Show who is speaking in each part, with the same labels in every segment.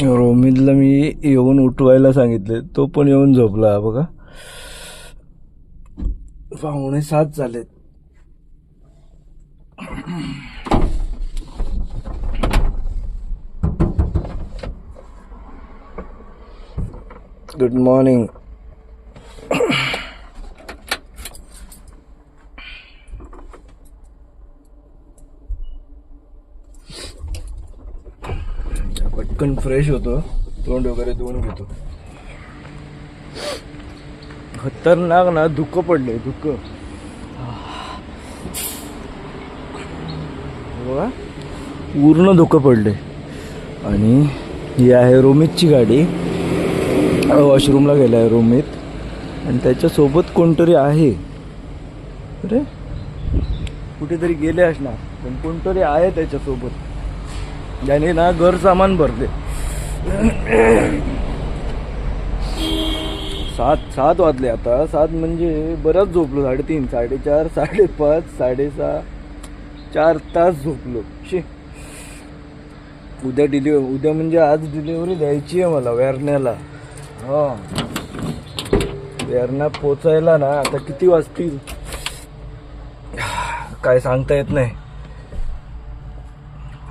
Speaker 1: रोमितला मी येऊन उठवायला सांगितले, तो पण येऊन झोपला. बघा 6:45 झालेत. Good morning. पटकन फ्रेश होतो, तोंड वगैरे धुवून घेतो. खतरनाक ना धुकं पडले, धुकं बघा, पूर्ण धुकं पडले. आणि ही आहे रोमितची गाडी. वॉशरूमला गेला आहे रोमित आणि त्याच्यासोबत कोणतरी आहे. अरे कुठेतरी गेले असणार, पण कोणतरी आहे त्याच्यासोबत, ज्याने ना घर सामान भरले. 7 वाजले आता. 7 म्हणजे बरंच झोपलो. 3:30, 4:30, 5:30, 6:30, 4 तास झोपलो. उद्या म्हणजे आज डिलिव्हरी द्यायची आहे मला वेर्ण्याला. वेर्णा पोचायला ना आता किती वाजतील काय सांगता येत नाही.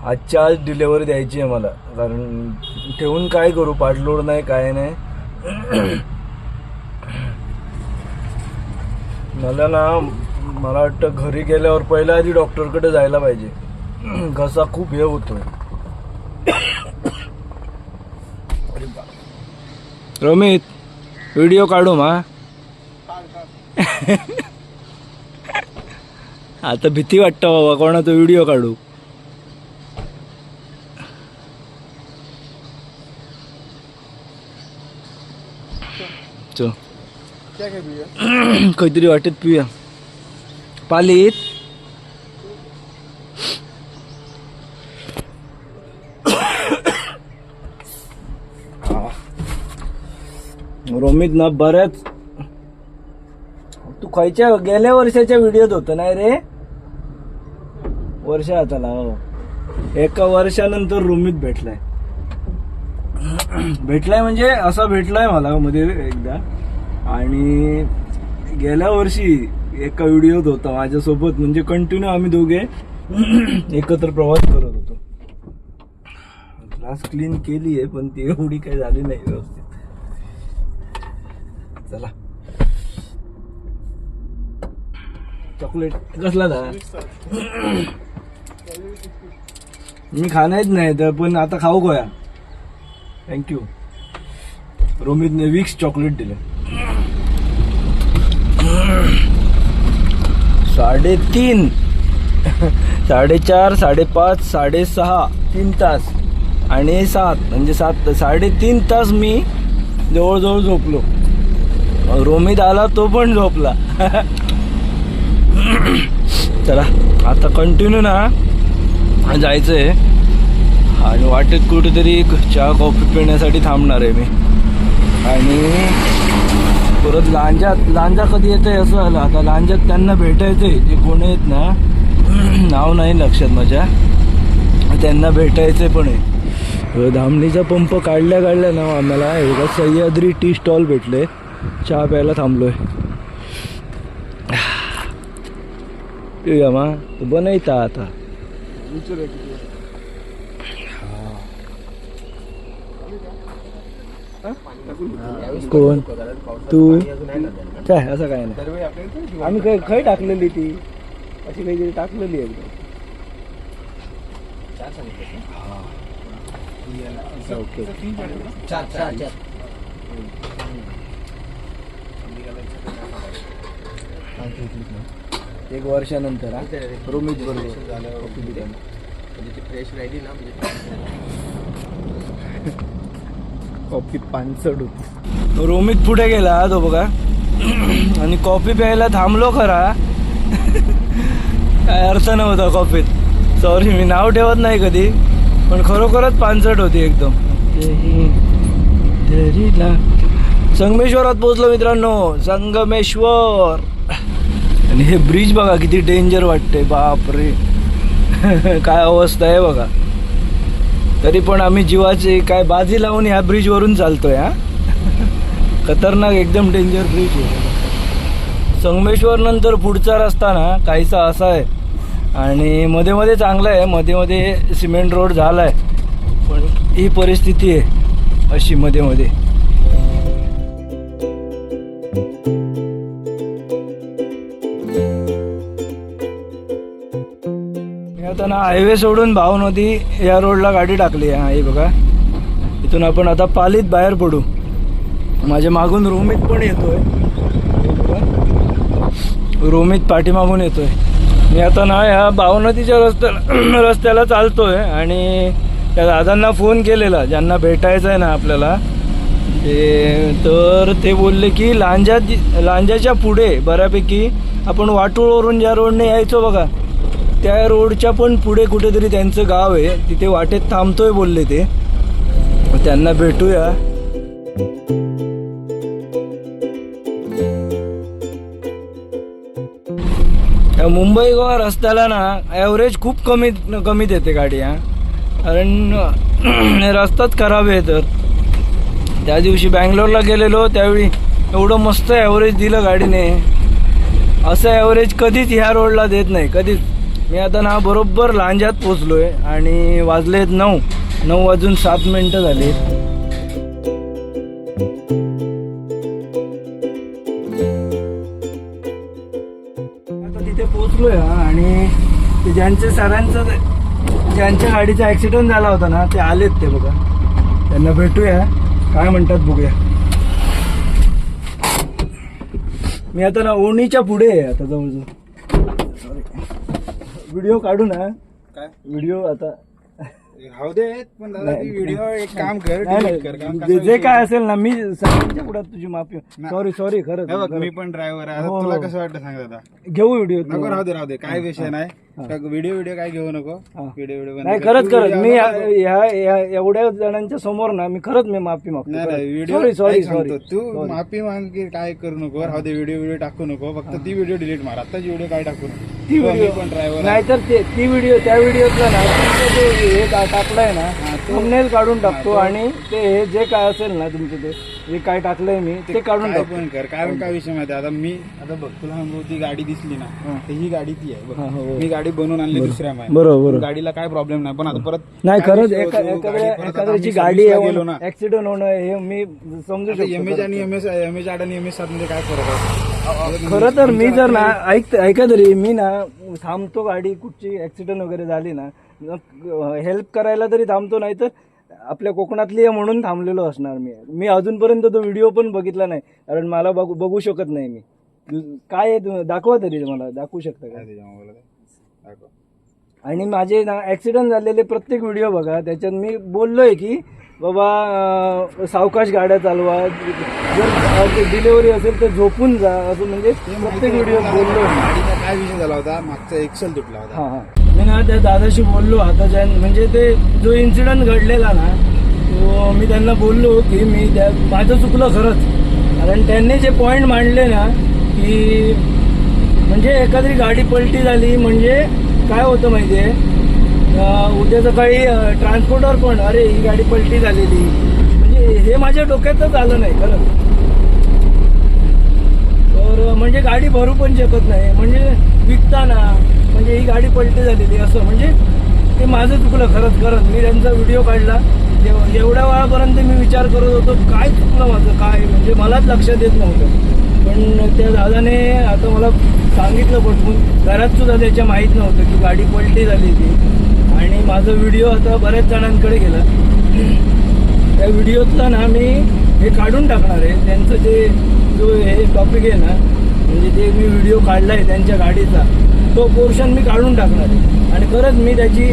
Speaker 1: आजच्या आज डिलिव्हरी द्यायची आहे मला, कारण ठेवून काय करू, पाठलोड नाही काय नाही. मला वाटतं घरी गेल्यावर पहिल्या आधी डॉक्टरकडे जायला पाहिजे. घसा खूप हे होतोय. रोमित व्हिडिओ काढू मा. आता भीती वाटतं बाबा कोणाचा व्हिडिओ काढू. काहीतरी वाटत पिऊया. पालीत रोमित ना बऱ्याच, तू खायच्या गेल्या वर्षाच्या व्हिडिओत होत नाही रे. वर्ष आता लाव, एका वर्षानंतर रोमित भेटलाय म्हणजे असा भेटलाय मला मध्ये एकदा. आणि गेल्या वर्षी एका व्हिडिओत होता माझ्यासोबत, म्हणजे कंटिन्यू आम्ही दोघे एकत्र प्रवास करत होतो. ग्लास क्लीन केली आहे पण ती एवढी काही झाली नाही व्यवस्थित. चला चॉकलेट कसला था मी खाणारच नाही तर, पण आता खाऊ गोया. थँक्यू. रोमितने विक्स चॉकलेट दिलं. 3:30, 4:30, 5:30, 6:30, 3 तास आणि 7 म्हणजे 3.5 तास मी जवळजवळ झोपलो. रोमित आला तो पण झोपला. चला आता कंटिन्यू ना जायचंय. आणि वाटेत कुठेतरी चहा कॉफी पिण्यासाठी थांबणार आहे मी. आणि परत लांजा कधी येतंय असं झालं. आता लांजात त्यांना भेटायचंय, जे कोण आहेत ना, नाव नाही लक्षात माझ्या, त्यांना भेटायचंय पण आहे. धामणीचा पंप काढल्या ना आम्हाला एवढा सह्याद्री टी स्टॉल भेटले. चहा प्यायला थांबलोय. पिऊया मा, बनयता आता. कोण तू? काय असं काय नाही, आम्ही काय खय टाकलेली ती अशी काहीतरी टाकलेली एकदम. ओके. 1 वर्षानंतर रोमित बरोबर फ्रेश राहिली ना, कॉफी 500 होती. रोमित पुढे गेला तो बघा, आणि कॉफी प्यायला थांबलो खरा. काय अर्थ नव्हता कॉफीत. सॉरी मी नाव ठेवत नाही कधी, पण खरोखरच 500 होती एकदम. संगमेश्वरात पोहोचलो मित्रांनो, संगमेश्वर. आणि हे ब्रिज बघा किती डेंजर वाटते, बाप रे. काय अवस्था आहे बघा. तरी पण आम्ही जीवाची काय बाजी लावून ह्या ब्रिजवरून चालतोय हा. खतरनाक एकदम डेंजर ब्रिज आहे. संगमेश्वर नंतर पुढचा रस्ता ना काहीसा असा आहे आणि मध्ये मध्ये चांगला आहे, मध्ये मध्ये सिमेंट रोड झाला आहे, पण ही परिस्थिती आहे अशी मध्ये मध्ये. आता ना हायवे सोडून भावनदी या रोडला गाडी टाकली आहे. हा हे बघा, इथून आपण आता पालीत बाहेर पडू. माझ्या मागून रोमित पण येतोय, रोमित पाठीमागून येतोय. मी आता ना ह्या भावनदीच्या रस्त्याला चालतोय आणि त्या दादांना फोन केलेला ज्यांना भेटायचं आहे ना आपल्याला तर ते बोलले की लांजाच्या पुढे बऱ्यापैकी आपण वाटूळवरून ज्या रोडने यायचो बघा त्या रोडच्या पण पुढे कुठेतरी त्यांचं गाव आहे, तिथे वाटेत थांबतोय बोलले ते. त्यांना भेटूया. मुंबई गोवा रस्त्याला ना ॲव्हरेज खूप कमी देते गाडी हा, कारण रस्ताच खराब आहे. तर त्या दिवशी बँगलोरला गेलेलो त्यावेळी एवढं मस्त ॲव्हरेज दिलं गाडीने, असं ॲव्हरेज कधीच ह्या रोडला देत नाही कधीच. मी आता ना बरोबर लांजात पोचलोय आणि वाजलेत 9:07 झाले. आता तिथे पोचलोय आणि ते ज्यांच्या गाडीचा ऍक्सिडेंट झाला होता ना ते आलेत, ते बघा. त्यांना भेटूया, काय म्हणतात बघूया. मी आता ना ओणीच्या पुढे आहे आता जवळजवळ. व्हिडिओ काढू ना,
Speaker 2: काय
Speaker 1: व्हिडिओ आता
Speaker 2: राहू दे, पण दादा ती व्हिडिओ एक काम कर,
Speaker 1: नाही,
Speaker 2: delete कर. कारण
Speaker 1: जे जे काय असेल ना मी सगळ्यांच्या पुढे तुझी माफी. सॉरी खरंच.
Speaker 2: हे बघ, मी पण ड्रायव्हर आहे.
Speaker 1: हो,
Speaker 2: आता तुला
Speaker 1: हो.
Speaker 2: कसं वाटतं सांग दादा.
Speaker 1: घेऊ व्हिडिओ.
Speaker 2: नको, राहू दे काय विषय नाही. व्हिडिओ काय घेऊ नको. व्हिडिओ
Speaker 1: नाही खरंच मी एवढ्या जणांच्या समोर ना मी खरंच माफी मागतो. सॉरी
Speaker 2: तू माफी माग की काय करू नको. राहू दे, व्हिडिओ टाकू नको. फक्त ती व्हिडिओ डिलीट मार. आताची व्हिडिओ काय टाकू नको.
Speaker 1: ती व्हिडिओ
Speaker 2: पण ड्रायव्हर
Speaker 1: नाहीतर ती व्हिडिओ त्या व्हिडिओतला ना हे टाकलंय ना थंबनेल काढून टाकतो आणि ते जे काय असेल ना तुमचं ते जे काय टाकलंय मी ते काढून टाकतो.
Speaker 2: पण कर. कारण काय विषय माहिती आता मी आता बघ तुला सांगू, ती गाडी दिसली ना तर ही गाडी ती आहे बघ. मी गाडी बनवून आणली दुसऱ्या माहिती.
Speaker 1: बरोबर.
Speaker 2: गाडीला काय प्रॉब्लेम नाही, पण आता परत
Speaker 1: नाही खरंच एखाद्याची गाडी ऍक्सिडेंट होणं हे मी समजू शकतो.
Speaker 2: एमएच आणि एमएस 8 आणि एमएस 7 मध्ये काय फरक आहे.
Speaker 1: खरं तर मी जर ना ऐका तरी मी ना थांबतो, गाडी कुठची ऍक्सिडेंट वगैरे झाली ना हेल्प करायला तरी थांबतो, नाही तर आपल्या कोकणातली आहे म्हणून थांबलेलो असणार. मी अजूनपर्यंत तो व्हिडिओ पण बघितला नाही, कारण मला बघू शकत नाही मी. काय आहे दाखवा तरी, मला दाखवू शकता का? आणि माझे ना ऍक्सिडेंट झालेले प्रत्येक व्हिडिओ बघा, त्याच्यात मी बोललोय की बाबा सावकाश गाड्या चालवा, जर डिलिव्हरी असेल तर झोपून जा, असं म्हणजे प्रत्येक व्हिडिओ बोललो.
Speaker 2: काय विषय झाला होता, मागचा एक्सेल तुटला होता.
Speaker 1: मी ना त्या दादाशी बोललो आता, म्हणजे ते जो इन्सिडेंट घडलेला ना तो मी त्यांना बोललो की मी माझं चुकलं खरंच, कारण त्यांनी जे पॉईंट मांडले ना की म्हणजे एखादी गाडी पलटी झाली म्हणजे काय होतं माहिती आहे, उद्या सकाळी ट्रान्सपोर्टर पण अरे ही गाडी पलटी झालेली, म्हणजे हे माझ्या डोक्यातच आलं नाही खरं. तर म्हणजे गाडी भरू पण शकत नाही, म्हणजे विकताना म्हणजे ही गाडी पलटी झालेली असं, म्हणजे ते माझं चुकलं खरंच. मी त्यांचा व्हिडिओ काढला, एवढ्या वेळापर्यंत मी विचार करत होतो काय चुकलं माझं, काय म्हणजे मलाच लक्षात येत नव्हतं. पण त्या दादाने आता मला सांगितलं पटवून, घरात सुद्धा त्याच्या माहीत नव्हतं की गाडी पलटी झाली ती. आणि माझा व्हिडिओ आता बऱ्याच जणांकडे गेला. त्या व्हिडिओतला ना मी हे काढून टाकणार आहे, त्यांचं जे जो हे टॉपिक आहे ना, म्हणजे जे मी व्हिडिओ काढला आहे त्यांच्या गाडीचा, तो पोर्शन मी काढून टाकणार आहे. आणि खरंच मी त्याची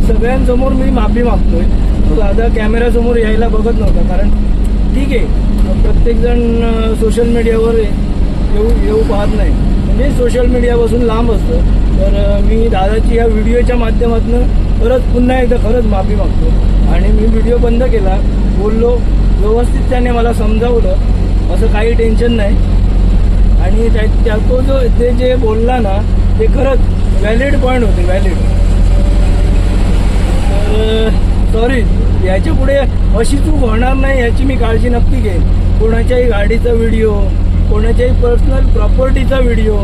Speaker 1: सगळ्यांसमोर मी माफी मागतोय. तो दादा कॅमेऱ्यासमोर यायला बघत नव्हता, कारण ठीक आहे प्रत्येकजण सोशल मीडियावर येऊ पाहत नाही, म्हणजे सोशल मीडियापासून लांब असतं. तर मी दादाची या व्हिडिओच्या माध्यमातून पुन्हा एकदा खरंच माफी मागतो. आणि मी व्हिडिओ बंद केला, बोललो व्यवस्थित, त्याने मला समजावलं, असं काही टेन्शन नाही. आणि तो जो ते जे बोलला ना ते खरंच व्हॅलिड पॉईंट होते, व्हॅलिड. तर सॉरी, याच्या पुढे अशी चूक होणार नाही याची मी काळजी नक्की घेईन. कोणाच्याही गाडीचा व्हिडिओ, कोणाच्याही पर्सनल प्रॉपर्टीचा व्हिडिओ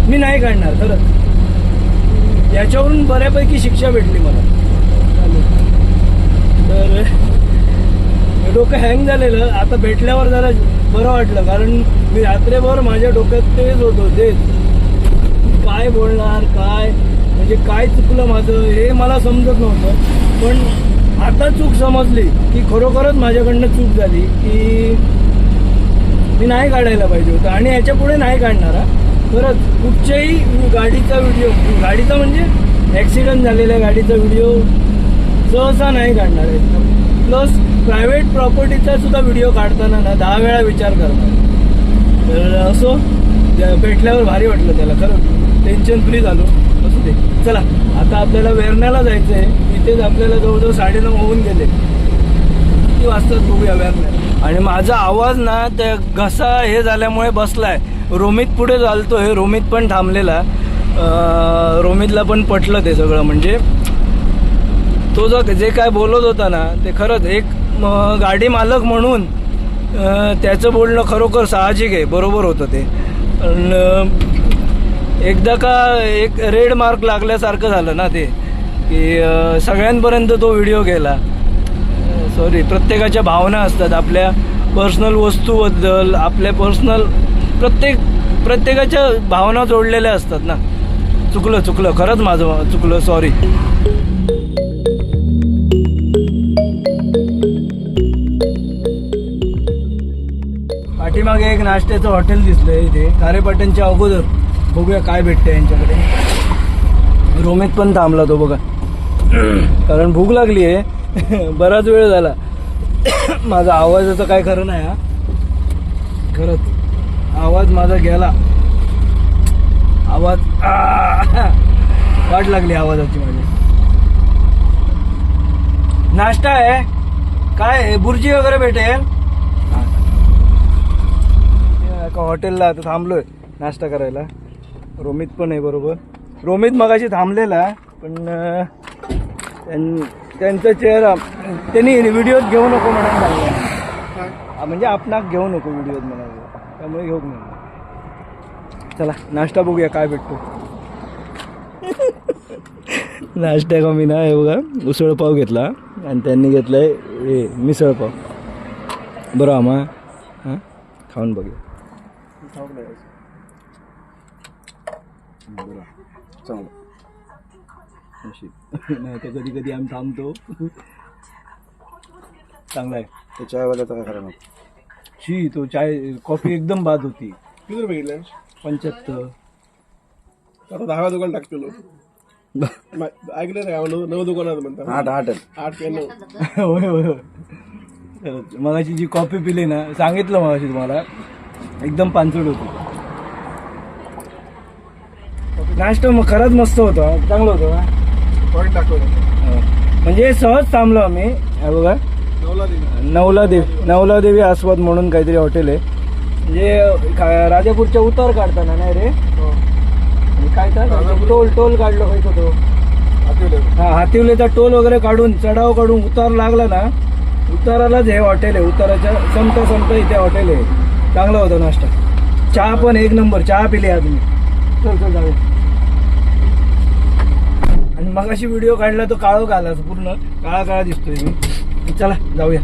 Speaker 1: मी नाही काढणार खरंच. याच्यावरून बऱ्यापैकी शिक्षा भेटली मला. तर डोकं हँग झालेलं, आता भेटल्यावर जरा बरं वाटलं, कारण मी रात्रभर माझ्या डोक्यात तेच होतो, तेच काय बोलणार, काय म्हणजे काय चुकलं माझं हे मला समजत नव्हतं. पण आता चूक समजली की खरोखरच माझ्याकडनं चूक झाली, की मी नाही काढायला पाहिजे होतं आणि याच्या पुढे नाही काढणार. परत कुठच्याही गाडीचा व्हिडिओ, गाडीचा म्हणजे ॲक्सिडेंट झालेल्या गाडीचा व्हिडिओ सहसा नाही काढणार आहे. प्लस प्रायव्हेट प्रॉपर्टीचा सुद्धा व्हिडिओ काढताना ना 10 वेळा विचार करणार. तर असो, भेटल्यावर भारी वाटलं त्याला, खरं टेन्शन फ्री झालो. असू दे, चला आता आपल्याला वेर्ण्याला जायचं आहे. इथेच आपल्याला जवळजवळ 9:30 होऊन गेले. किती वाजतात बघूया वेर्ण्याला. आणि माझा आवाज ना त्या घसा हे झाल्यामुळे बसलाय. रोमित पुढे चालतोय, रोमित पण थांबलेला. रोमितला पण पटलं ते सगळं, म्हणजे तो जे काय बोलत होता ना ते खरंच एक गाडी मालक म्हणून त्याचं बोलणं खरोखर साहजिक आहे, बरोबर होतं ते. एकदा का एक रेड मार्क लागल्यासारखं झालं ना ते, की सगळ्यांपर्यंत तो व्हिडिओ गेला. सॉरी, प्रत्येकाच्या भावना असतात आपल्या पर्सनल वस्तूबद्दल, आपल्या पर्सनल प्रत्येकाच्या भावना जोडलेल्या असतात ना. चुकलं खरंच माझं चुकलं, सॉरी. पाठीमागे एक नाश्त्याचं हॉटेल दिसलंय इथे खारेपाटणच्या अगोदर. बघूया काय भेटतंय यांच्याकडे. रोमित पण थांबला तो बघा, कारण भूक लागली आहे. बराच वेळ झाला. माझा आवाजाचं काय खरं नाही हा, खरंच आवाज माझा गेला. आवाज वाट लागली आवाजाची माझी. नाश्ता आहे काय, बुर्जी वगैरे भेटेल का हॉटेलला? आता थांबलोय नाश्ता करायला. रोमित पण आहे बरोबर. रोमित मगाशी थांबलेला, पण त्यांचा चेहरा त्यांनी व्हिडिओत घेऊ नको म्हणून सांगला, म्हणजे आपणाक घेऊ नको व्हिडिओत म्हणाले, त्यामुळे घेऊ म्हणून. चला नाश्ता बघूया काय भेटतो. नाश्ता कमी ना, हे बघा उसळ पाव घेतला आणि त्यांनी घेतलाय हे मिसळ पाव. बरं आम्हा हां खाऊन बघूया. नाही तर कधी कधी आम्ही थांबतो. चांगला आहे तो चायवाल्याचा, काय खरं नाही. शी तो चाय कॉफी एकदम बाद होती.
Speaker 2: किती रुपये घेतलं?
Speaker 1: 75.
Speaker 2: आता 10 दुकान टाकतो. ऐकलं नाही, 9 दुकानात म्हणतात. 8 ते 9.
Speaker 1: होय होय होय. मगाशी जी कॉफी पिली ना, सांगितलं मगाशी तुम्हाला, एकदम पांचट होती. नाश्ता मग खरंच मस्त होता, चांगलं होतं.
Speaker 2: पॉईंट दाखवलं
Speaker 1: म्हणजे सहज थांबलो आम्ही. बघा नवला देवी आस्वाद म्हणून काहीतरी हॉटेल आहे. म्हणजे राजापूरच्या उतार काढताना नाही रे, काय टोल काढलं पाहिजे तो. हा, हातिवलेचा टोल वगैरे काढून चढाव काढून उतार लागला ना, उतारालाच हे हॉटेल आहे. उताराच्या संत इथे हॉटेल आहे. चांगला होता नाश्ता. चहा पण एक नंबर. चहा पिली आज मी. चल जाऊ. आणि मगाशी व्हिडिओ काढला तो काळो काला, पूर्ण काळा दिसतोय मी. चला जाऊया.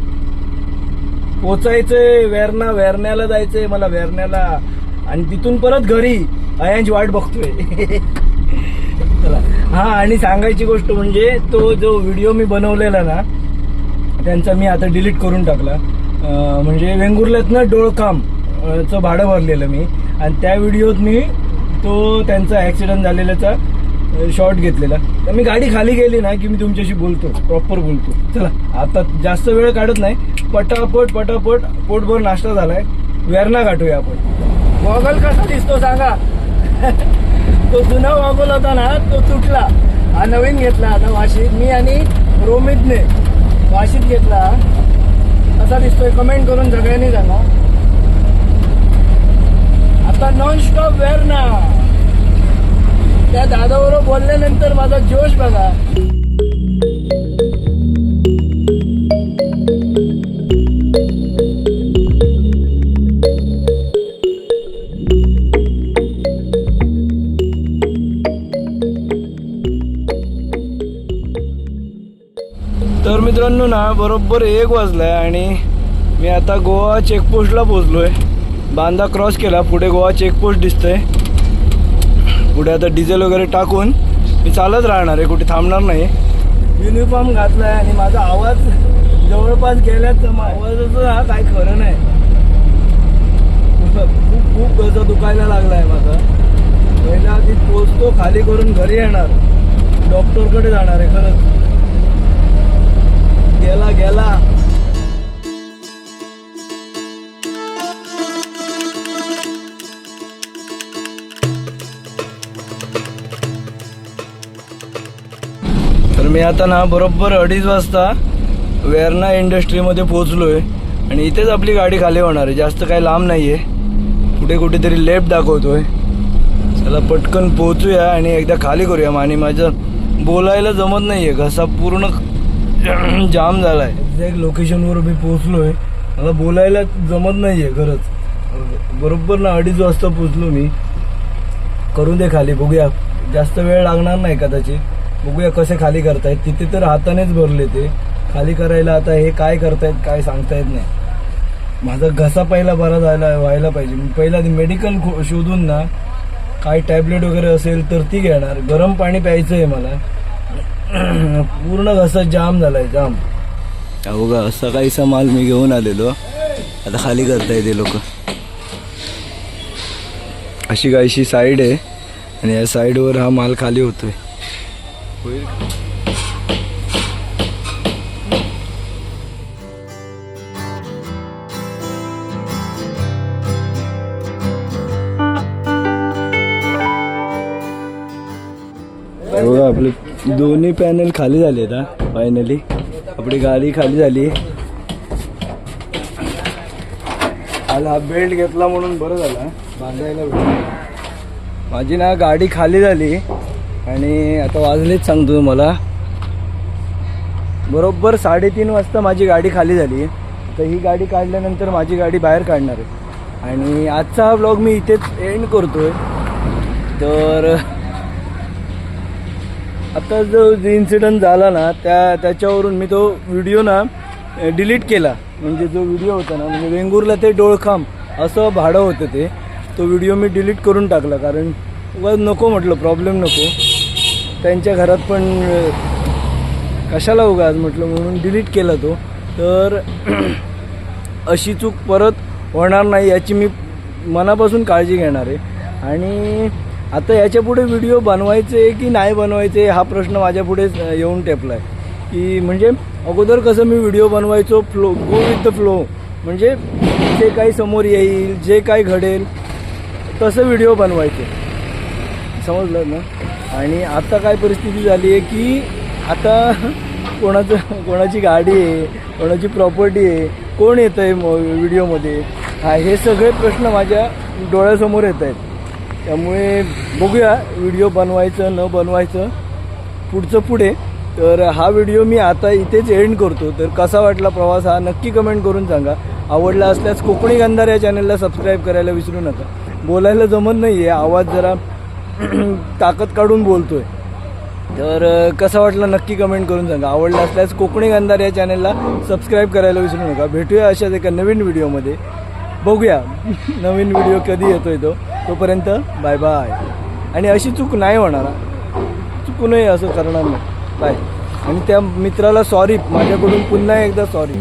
Speaker 1: पोचायचंय वेर्ण्याला जायचंय मला, वेर्ण्याला. आणि तिथून परत घरी अयांची वाट बघतोय. चला. हा, आणि सांगायची गोष्ट म्हणजे तो जो व्हिडिओ मी बनवलेला ना त्यांचा मी आता डिलीट करून टाकला. म्हणजे वेंगुर्ल्यातनं डोळखामचं भाडं भरलेलं मी, आणि त्या व्हिडिओत मी तो त्यांचा ॲक्सिडेंट झालेल्याचा शॉर्ट घेतलेला. तर मी गाडी खाली गेली ना की मी तुमच्याशी बोलतो, प्रॉपर बोलतो. चला आता जास्त वेळ काढत नाही, पटापट पोटभर नाश्ता झालाय. वेर्णा गाठूया आपण. गॉगल कसा दिसतो सांगा. तो जुना गॉगल होता ना तो तुटला, हा नवीन घेतला आता वाशीत मी आणि रोमितने वाशीत घेतला. कसा दिसतोय कमेंट करून सगळ्यांनी सांगा. आता नॉन स्टॉप वेर्णा. त्या दादाबरोबर बोलल्यानंतर माझा जोश बघा. बरोबर 1 वाजलाय आणि मी आता गोवा चेकपोस्टला पोचलोय. बांदा क्रॉस केला, पुढे गोवा चेकपोस्ट दिसतंय. पुढे आता डिझेल वगैरे टाकून मी चालत राहणार आहे, कुठे थांबणार नाही. युनिफॉर्म घातलाय आणि माझा आवाज जवळपास गेल्याचा आवाजाचं हा काय खरं नाही. खूप खूप घसा दुखायला लागलाय माझा. पहिला आधी पोचतो, खाली करून घरी येणार, डॉक्टरकडे जाणार आहे. खरंच गेला. तर मी आता ना बरोबर 2:30 वाजता वेर्ना इंडस्ट्रीमध्ये पोचलोय आणि इथेच आपली गाडी खाली होणार आहे. जास्त काही लांब नाही आहे, कुठेतरी लेफ्ट दाखवतोय. चला पटकन पोहोचूया आणि एकदा खाली करूया. आणि माझं बोलायला जमत नाही आहे, घसा पूर्ण जाम झाला आहे. एक्झॅक्ट लोकेशनवर मी पोचलोय, मला बोलायला जमत नाही आहे खरंच. बरोबर ना 2:30 वाजता पोचलो मी. करून दे खाली, बघूया. जास्त वेळ लागणार नाही कदाचित. बघूया कसे खाली करतायत. तिथे तर हातानेच भरले ते खाली करायला. आता हे काय करतायत काय सांगता येत नाही. माझा घसा पहिला बरा व्हायला पाहिजे. मी पहिला मेडिकल शोधून ना काय टॅबलेट वगैरे असेल तर ती घेणार. गरम पाणी प्यायचं आहे मला. पूर्ण घसा जाम झालाय, जाम. बघा असा काहीसा माल मी घेऊन आलेलो. आता खाली करताय ते लोक. अशी काहीशी साईड आहे आणि या साईडवर हा माल खाली होतोय. बघा आपले दोन्ही पॅनल खाली झाले आहेत. फायनली आपली गाडी खाली झाली. आज हा बेल्ट घेतला म्हणून बरं झालं बांधायला भेटलं. माझी ना गाडी खाली झाली आणि आता वाजलेच सांगतो तुम्हाला, बरोबर 3:30 वाजता माझी गाडी खाली झाली. तर ही गाडी काढल्यानंतर माझी गाडी बाहेर काढणार आहे. आणि आजचा हा व्लॉग मी इथेच एंड करतोय. तर आता जो इन्सिडेंट झाला ना त्याच्यावरून मी तो व्हिडिओ ना डिलीट केला. म्हणजे जो व्हिडिओ होता ना, म्हणजे वेंगुर्ला ते डोळखाम असं भाडं होतं ते. तो व्हिडिओ मी डिलीट करून टाकला, कारण नको म्हटलं, प्रॉब्लेम नको. त्यांच्या घरात पण कशाला उगाच म्हटलं म्हणून डिलीट केला तो. तर अशी चूक परत होणार नाही याची मी मनापासून काळजी घेणार आहे. आणि आता याच्या पुढे व्हिडिओ बनवायचे की नाही बनवायचे हा प्रश्न माझ्या पुढे येऊन टेपला आहे. की म्हणजे अगोदर कसं मी व्हिडिओ बनवायचो, flow go with the flow, म्हणजे जे काही समोर येईल, जे काही घडेल तसं व्हिडिओ बनवायचे, समजलं ना. आणि आता काय परिस्थिती झाली आहे की आता कोणाची गाडी आहे, कोणाची प्रॉपर्टी आहे, कोण येतं आहे व्हिडिओमध्ये, हे सगळे प्रश्न माझ्या डोळ्यासमोर येत आहेत. त्यामुळे बघूया व्हिडिओ बनवायचं न बनवायचं पुढचं पुढे. तर हा व्हिडिओ मी आता इथेच एंड करतो. तर कसा वाटला प्रवास हा नक्की कमेंट करून सांगा. आवडला असल्यास कोकणी गंधार या चॅनलला सबस्क्राईब करायला विसरू नका. बोलायला जमत नाही आहे, आवाज जरा ताकद काढून बोलतोय. तर कसा वाटला नक्की कमेंट करून सांगा. आवडला असल्यास कोकणी गंधार या चॅनलला सबस्क्राईब करायला विसरू नका. भेटूया अशाच एका नवीन व्हिडिओमध्ये. बघूया नवीन व्हिडिओ कधी येतोय तोपर्यंत बाय बाय. आणि अशी चूक नाही होणार, चुकूनही असं करणार नाही. बाय. आणि त्या मित्राला सॉरी, माझ्याकडून पुन्हा एकदा सॉरी.